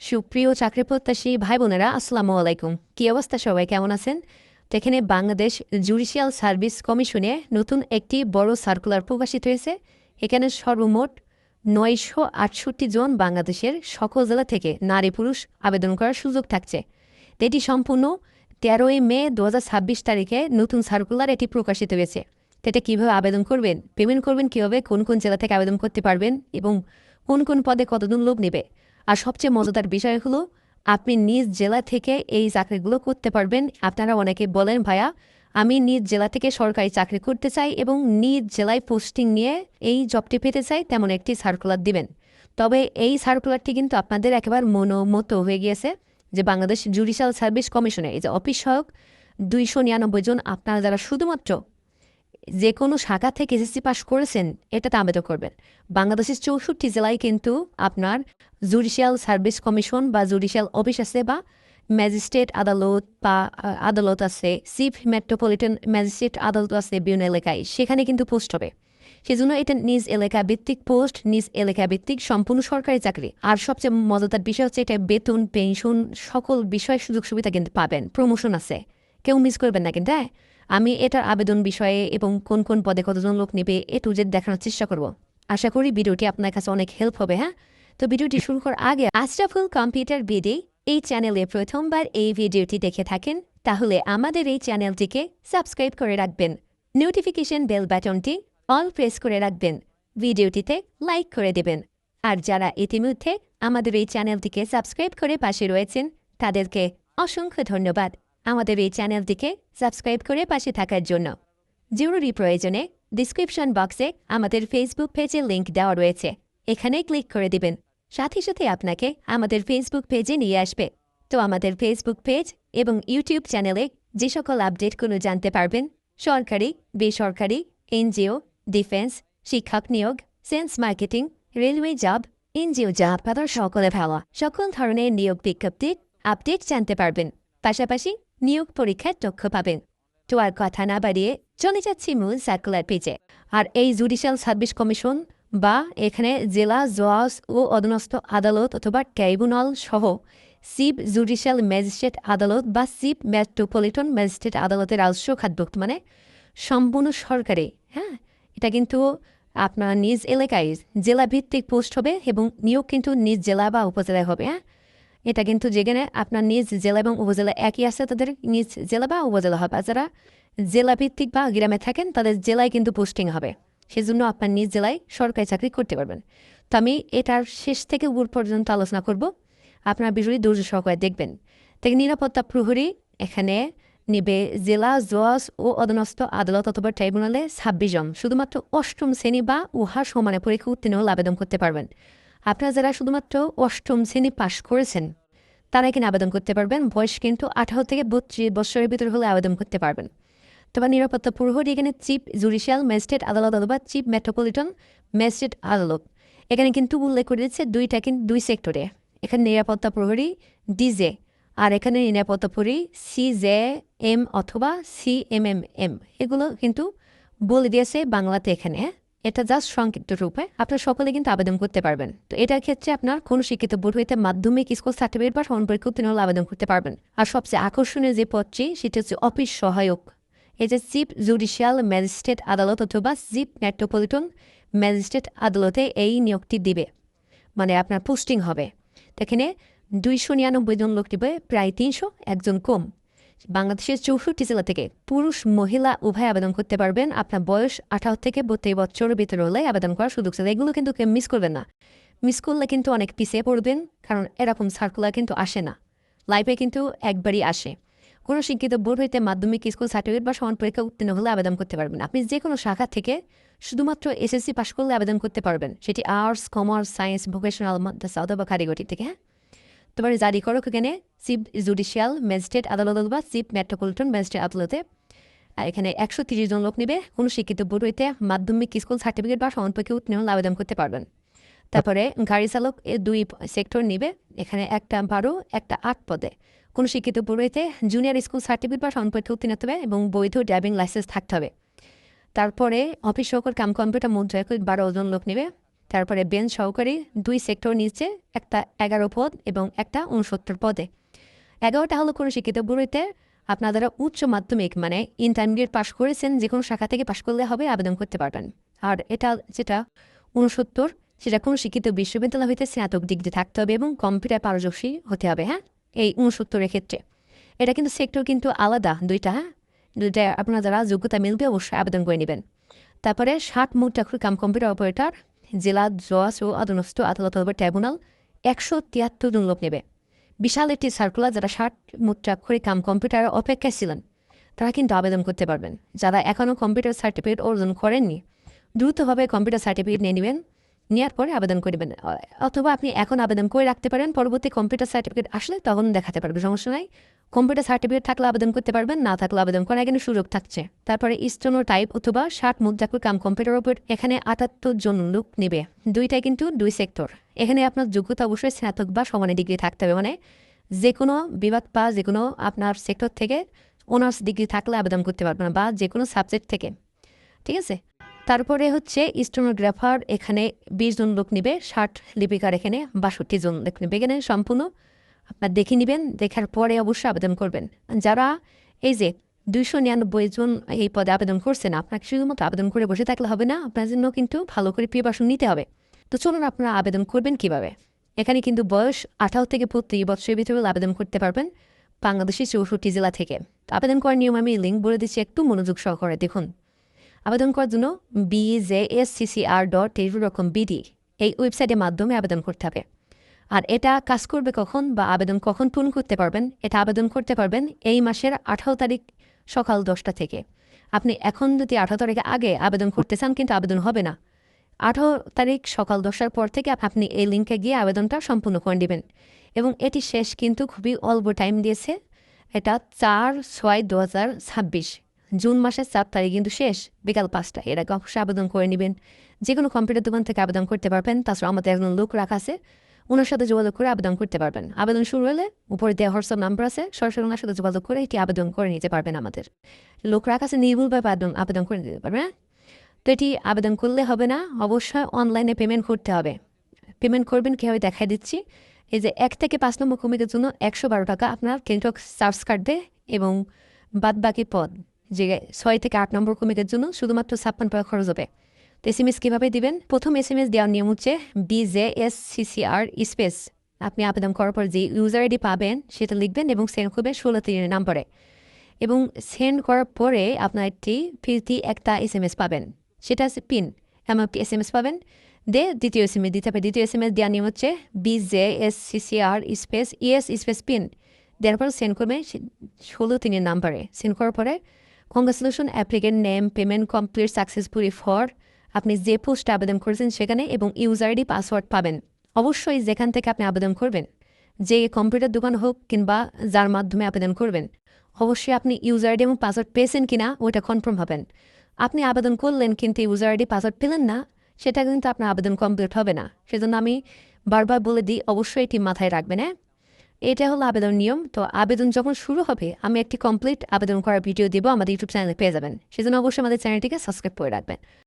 সুপ্রিয় চাকরি প্রত্যাশী ভাই বোনেরা, আসসালামু আলাইকুম। কি অবস্থা, সবাই কেমন আছেন? তো এখানে বাংলাদেশ জুডিশিয়াল সার্ভিস কমিশনে নতুন একটি বড় সার্কুলার প্রকাশিত হয়েছে। এখানে সর্বমোট 968 জন বাংলাদেশের সকল জেলা থেকে নারী পুরুষ আবেদন করার সুযোগ থাকছে। তো এটি সম্পূর্ণ 13ই মে 2026 তারিখে নতুন সার্কুলার এটি প্রকাশিত হয়েছে। তো এটা কীভাবে আবেদন করবেন, পেমেন্ট করবেন কীভাবে, কোন কোন জেলা থেকে আবেদন করতে পারবেন এবং কোন কোন পদে কতজন লোক নেবে, আর সবচেয়ে মজাদার বিষয় হলো আপনি নিজ জেলা থেকে এই চাকরিগুলো করতে পারবেন। আপনারা অনেকে বলেন, ভাইয়া আমি নিজ জেলা থেকে সরকারি চাকরি করতে চাই এবং নিজ জেলায় পোস্টিং নিয়ে এই জবটি পেতে চাই, তেমন একটি সার্কুলার দিবেন। তবে এই সার্কুলারটি কিন্তু আপনাদের একেবারে মনোমত হয়ে গিয়েছে যে বাংলাদেশ জুডিশিয়াল সার্ভিস কমিশনে এই যে অফিস সহায়ক 299 জন, আপনারা যারা শুধুমাত্র যে কোনো শাখা থেকে এসএসসি পাস করেছেন এটাতে আবেদন করবেন। বাংলাদেশের 64 জেলায় কিন্তু আপনার জুডিশিয়াল সার্ভিস কমিশন বা জুডিশিয়াল অফিস আছে, বা ম্যাজিস্ট্রেট আদালত বা আদালত আছে, চিফ মেট্রোপলিটন ম্যাজিস্ট্রেট আদালত আছে বিভিন্ন এলাকায়, সেখানে কিন্তু পোস্ট হবে। সেজন্য এটা নিজ এলাকা ভিত্তিক পোস্ট, নিজ এলাকা ভিত্তিক সম্পূর্ণ সরকারি চাকরি। আর সবচেয়ে মজাদার বিষয় হচ্ছে এটা বেতন, পেনশন, সকল বিষয় সুযোগ সুবিধা কিন্তু পাবেন, প্রমোশন আছে, কেউ মিস করবেন না কিন্তু। হ্যাঁ, আমি এটার আবেদন বিষয়ে এবং কোন কোন পদে কতজন লোক নেবে টু জেড দেখানোর চেষ্টা করব। আশা করি ভিডিওটি আপনার কাছে অনেক হেল্প হবে। হ্যাঁ, তো ভিডিওটি শুরু করার আগে আশরাফুল কম্পিউটার বিডি এই চ্যানেলে প্রথমবার এই ভিডিওটি দেখে থাকেন তাহলে আমাদের এই চ্যানেলটিকে সাবস্ক্রাইব করে রাখবেন, নোটিফিকেশন বেল বাটনটি অল প্রেস করে রাখবেন, ভিডিওটিতে লাইক করে দেবেন। আর যারা ইতিমধ্যে আমাদের এই চ্যানেলটিকে সাবস্ক্রাইব করে পাশে রয়েছেন তাদেরকে অসংখ্য ধন্যবাদ আমাদের এই চ্যানেলটিকে সাবস্ক্রাইব করে পাশে থাকার জন্য। জরুরি প্রয়োজনে ডিসক্রিপশন বক্সে আমাদের ফেসবুক পেজে লিঙ্ক দেওয়া রয়েছে, এখানে ক্লিক করে দিবেন, সাথে সাথে আপনাকে আমাদের ফেসবুক পেজে নিয়ে আসবে। তো আমাদের ফেসবুক পেজ এবং ইউটিউব চ্যানেলে যে সকল আপডেটগুলো জানতে পারবেন, সরকারি, বেসরকারি, এনজিও, ডিফেন্স, শিক্ষক নিয়োগ, sense marketing, railway job, NGO job পাতার সকলে ভালো সকল ধরনের নিয়োগ বিজ্ঞপ্তির আপডেট জানতে পারবেন। পাশাপাশি নিয়োগ পরীক্ষার তথ্য পাবেন। তো আর কথা না বাড়িয়ে চলে যাচ্ছি মূল সার্কুলার পেজে। আর এই জুডিশিয়াল সার্ভিস কমিশন বা এখানে জেলা জজ ও অধীনস্থ আদালত অথবা ট্রাইব্যুনাল সহ চিফ জুডিশিয়াল ম্যাজিস্ট্রেট আদালত বা চিফ মেট্রোপলিটন ম্যাজিস্ট্রেট আদালতের রাজস্ব খাতভুক্ত, মানে সম্পূর্ণ সরকারি। হ্যাঁ, এটা কিন্তু আপনার নিজ এলাকায় জেলা ভিত্তিক পোস্ট হবে এবং নিয়োগ কিন্তু নিজ জেলা বা উপজেলায় হবে। হ্যাঁ, এটা কিন্তু যেখানে আপনার নিজ জেলা এবং উপজেলা একই আছে তাদের নিজ জেলা বা উপজেলা হবে। আর যারা জেলাভিত্তিক বা গ্রামে থাকেন তাদের জেলায় কিন্তু পোস্টিং হবে, সেজন্য আপনার নিজ জেলায় সরকারি চাকরি করতে পারবেন। তো আমি এটার শেষ থেকে উপর পর্যন্ত আলোচনা করব, আপনার বিষয়টি ধৈর্য সহকারে দেখবেন। তাই নিরাপত্তা প্রহরী এখানে নেবে জেলা জজ ও অধীনস্থ আদালত অথবা ট্রাইব্যুনালে 26 জন, শুধুমাত্র অষ্টম শ্রেণী বা উহার সমানে পরীক্ষা উত্তীর্ণ হলে আবেদন করতে পারবেন। আপনারা যারা শুধুমাত্র অষ্টম শ্রেণী পাশ করেছেন তারা এখানে আবেদন করতে পারবেন। বয়স কিন্তু 18 থেকে 32 বছরের ভিতরে হলে আবেদন করতে পারবেন। তবে নিরাপত্তা প্রহরী এখানে চিফ জুডিশিয়াল ম্যাজিস্ট্রেট আদালত অথবা চিফ মেট্রোপলিটন ম্যাজিস্ট্রেট আদালত, এখানে কিন্তু উল্লেখ করে দিচ্ছে দুইটা, কিন্তু দুই সেক্টরে। এখানে নিরাপত্তা প্রহরী ডিজে, আর এখানে নিরাপত্তা প্রহরী সিজে এম অথবা সিএমএমএম, এগুলো কিন্তু বলে দিয়েছে বাংলাতে এখানে। এটা জাস্ট সংক্ষিপ্ত রূপে আপনার সকলে কিন্তু আবেদন করতে পারবেন। তো এটার ক্ষেত্রে আপনার কোনো শিক্ষিত বোর্ড হইতে মাধ্যমিক স্কুল সার্টিফিকেট বা সমান পরীক্ষা উত্তীর্ণ হলে আবেদন করতে পারবেন। আর সবচেয়ে আকর্ষণীয় যে পদটি সেটা হচ্ছে অফিস সহায়ক। এই যে চিফ জুডিশিয়াল ম্যাজিস্ট্রেট আদালত অথবা চিফ মেট্রোপলিটন ম্যাজিস্ট্রেট আদালতে এই নিয়োগটি দিবে, মানে আপনার পোস্টিং হবে। এখানে 299 জন লোক দিবে, প্রায় 300, একজন কম। বাংলাদেশের 64 জেলা থেকে পুরুষ মহিলা উভয় আবেদন করতে পারবেন। আপনার বয়স 18 থেকে 32 বছরের ভিতরে হলে আবেদন করার সুযোগ আছে। এগুলো কিন্তু কেউ মিস করবেন না, মিস করলে কিন্তু অনেক পিছিয়ে পড়বেন, কারণ এরকম সার্কুলার কিন্তু আসে না, লাইফে কিন্তু একবারই আসে। কোনো শিক্ষিত বোর্ড হইতে মাধ্যমিক স্কুল সার্টিফিকেট বা সমান পরীক্ষা উত্তীর্ণ হলে আবেদন করতে পারবেন। আপনি যে কোনো শাখা থেকে শুধুমাত্র এসএসসি পাশ করলে আবেদন করতে পারবেন, সেটি আর্টস, কমার্স, সায়েন্স, ভোকেশনাল, মাদ্রাসা অথবা কারিগরি থেকে। হ্যাঁ, তোমার জারি করো এখানে চিফ জুডিশিয়াল ম্যাজিস্ট্রেট আদালত বা চিফ মেট্রোপলিটন ম্যাজিস্ট্রেট আদালতে। এখানে 130 জন লোক নেবে। কোনো শিক্ষিত বোর্ড হইতে মাধ্যমিক স্কুল সার্টিফিকেট বা সমান পরীক্ষা উত্তীর্ণ হলে আবেদন করতে পারবেন। তারপরে গাড়ি চালক 2 সেক্টর নিবে, এখানে একটা 12, একটা 8 পদে। কোনো শিক্ষিত বোর্ড হইতে জুনিয়র স্কুল সার্টিফিকেট বা সমান পরীক্ষা উত্তীর্ণ হতে হবে এবং বৈধ ড্রাইভিং লাইসেন্স থাকতে হবে। তারপরে অফিস সহকার কাম কম্পিউটার মুদ্রায় 12 জন লোক নেবে। তারপরে বেঞ্চ সহকারী 2 সেক্টর নিচে একটা 11 পদ এবং একটা 69 পদে। 11টা হলো কোনো শিক্ষিত বুড়িতে আপনারা উচ্চ মাধ্যমিক মানে ইন্টারমিডিয়েট পাশ করেছেন, যে কোনো শাখা থেকে পাশ করলে হবে, আবেদন করতে পারবেন। আর এটা যেটা 69, সেটা কোনো শিক্ষিত বিশ্ববিদ্যালয় হইতে স্নাতক ডিগ্রি থাকতে হবে এবং কম্পিউটার পারদর্শী হতে হবে। হ্যাঁ, এই 69-এর ক্ষেত্রে এটা কিন্তু সেক্টর কিন্তু আলাদা দুইটা। হ্যাঁ, দুইটা আপনার যারা যোগ্যতা মিলবে অবশ্যই আবেদন করে নেবেন। তারপরে 60 মোট চাকরি কাম কম্পিউটার অপারেটর, জেলা জজ ও অধীনস্থ আদালত ট্রাইব্যুনাল 173 জন লোক নেবে। বিশাল একটি সার্কুলার, যারা 60 মোট চাকরি কাম কম্পিউটারের অপেক্ষায় ছিলেন তারা কিন্তু আবেদন করতে পারবেন। যারা এখনও কম্পিউটার সার্টিফিকেট অর্জন করেননি দ্রুতভাবে কম্পিউটার সার্টিফিকেট নিয়ে নেবেন, নেওয়ার পরে আবেদন করবেন। অথবা আপনি এখন আবেদন করে রাখতে পারেন, পরবর্তী কম্পিউটার সার্টিফিকেট আসলে তখন দেখাতে পারবে, সমস্যা নাই। কম্পিউটার সার্টিফিকেট থাকলে আবেদন করতে পারবেন, না থাকলে আবেদন করার কিন্তু সুযোগ থাকছে। তারপরে স্টোনো টাইপ অথবা 60 মোট চাকরি কাম কম্পিউটার উপর এখানে 78 জন লোক নেবে। দুইটাই কিন্তু 2 সেক্টর। এখানে আপনার যোগ্যতা অবশ্যই স্নাতক বা সমানে ডিগ্রি থাকতে হবে, মানে যে কোনো বিভাগ বা যে কোনো আপনার সেক্টর থেকে অনার্স ডিগ্রি থাকলে আবেদন করতে পারবেন, বা যে কোনো সাবজেক্ট থেকে, ঠিক আছে। তারপরে হচ্ছে স্টোনোগ্রাফার, এখানে 20 জন লোক নেবে। 60 লিপিকার এখানে 62 জন লোক নেবে। এখানে সম্পূর্ণ আপনার দেখে নেবেন, দেখার পরে অবশ্যই আবেদন করবেন। যারা এই যে 299 জন এই পদে আবেদন করছেন, আপনাকে শুধুমাত্র আবেদন করে বসে থাকলে হবে না, আপনার জন্য কিন্তু ভালো করে প্রিপারেশন নিতে হবে। তো চলুন আপনারা আবেদন করবেন কিভাবে। এখানে কিন্তু বয়স 18 থেকে 35 বছরের ভিতরে আবেদন করতে পারবেন বাংলাদেশের 64 জেলা থেকে। তো আবেদন করার নিয়ম আমি লিঙ্ক বলে দিচ্ছি, একটু মনোযোগ সহকারে দেখুন। আবেদন করার জন্য bjsccr.tv.bd এই ওয়েবসাইটের মাধ্যমে আবেদন করতে হবে। আর এটা কাজ করবে কখন বা আবেদন কখন পূরণ করতে পারবেন, এটা আবেদন করতে পারবেন এই মাসের 18 তারিখ সকাল 10টা থেকে। আপনি এখন যদি 18 তারিখে আগে আবেদন করতে চান কিন্তু আবেদন হবে না। 18 তারিখ সকাল 10টার পর থেকে আপনি এই লিঙ্কে গিয়ে আবেদনটা সম্পূর্ণ করে নেবেন। এবং এটি শেষ কিন্তু খুবই অল্প টাইম দিয়েছে, এটা 4/6/2026 জুন মাসের 4 তারিখ কিন্তু শেষ বিকাল 5টা। এর আগে অবশ্যই আবেদন করে নেবেন। যে কোনো কম্পিউটার দোকান থেকে আবেদন করতে পারবেন। তাছাড়া আমাদের একজন লোক রাখা আছে, ওনার সাথে যোগাযোগ করে আবেদন করতে পারবেন। আবেদন শুরু হলে উপরে দেওয়া হোয়াটসঅ্যাপ নাম্বার আছে, সরাসরি ওনার সাথে যোগাযোগ করে এটি আবেদন করে নিতে পারবেন। আমাদের লোক রাখা আছে, নির্ভুলভাবে আবেদন করে নিতে পারবেন। তো এটি আবেদন করলে হবে না, অবশ্যই অনলাইনে পেমেন্ট করতে হবে। পেমেন্ট করবেন কীভাবে দেখাই দিচ্ছি। এই যে 1 থেকে 5 নম্বর কমিটির জন্য 112 টাকা আপনার কেন্দ্র চার্জ কাটবে, এবং বাদ বাকি পদ যে 6 থেকে 8 নম্বর কমিটির জন্য শুধুমাত্র 56 টাকা খরচ হবে। তো SMS কীভাবে দিবেন? প্রথম SMS দেওয়ার নিয়ম হচ্ছে BJSCCR স্পেস, আপনি আবেদন করার পর যে ইউজার আইডি পাবেন সেটা লিখবেন এবং সেন্ড করবেন 16 নম্বরে। এবং সেন্ড করার পরে আপনার একটি ফিরতি একটা SMS পাবেন, সেটা আছে পিন, এমন একটি SMS পাবেন। দ্বিতীয় SMS দিতে হবে। দ্বিতীয় SMS দেওয়ার নিয়ম হচ্ছে BJSCCR স্পেস স্পেস পিন, দেওয়ার পর সেন্ড করবেন 16 নাম্বারে। সেন্ড করার পরে congratulation, applicant name payment complete successfully for, আপনি যে পোস্টে আবেদন করেছেন সেখানে, এবং ইউজার আইডি পাসওয়ার্ড পাবেন। অবশ্যই যেখান থেকে আপনি আবেদন করবেন, যে কম্পিউটার দোকান হোক কিংবা যার মাধ্যমে আবেদন করবেন, অবশ্যই আপনি ইউজার আইডি এবং পাসওয়ার্ড পেয়েছেন কিনা ওইটা কনফার্ম হবেন। আপনি আবেদন করলেন কিন্তু ইউজার আইডি পাসওয়ার্ড পেলেন না, সেটা কিন্তু আপনার আবেদন কমপ্লিট হবে না। সেজন্য আমি বারবার বলে দিই, অবশ্যই এটি মাথায় রাখবেন। হ্যাঁ, এটা হলো আবেদন নিয়ম। তো আবেদন যখন শুরু হবে আমি একটি কমপ্লিট আবেদন করার ভিডিও দিব, আমাদের ইউটিউব চ্যানেলে পেয়ে যাবেন। সেজন্য অবশ্যই আমাদের চ্যানেলটিকে সাবস্ক্রাইব করে রাখবেন।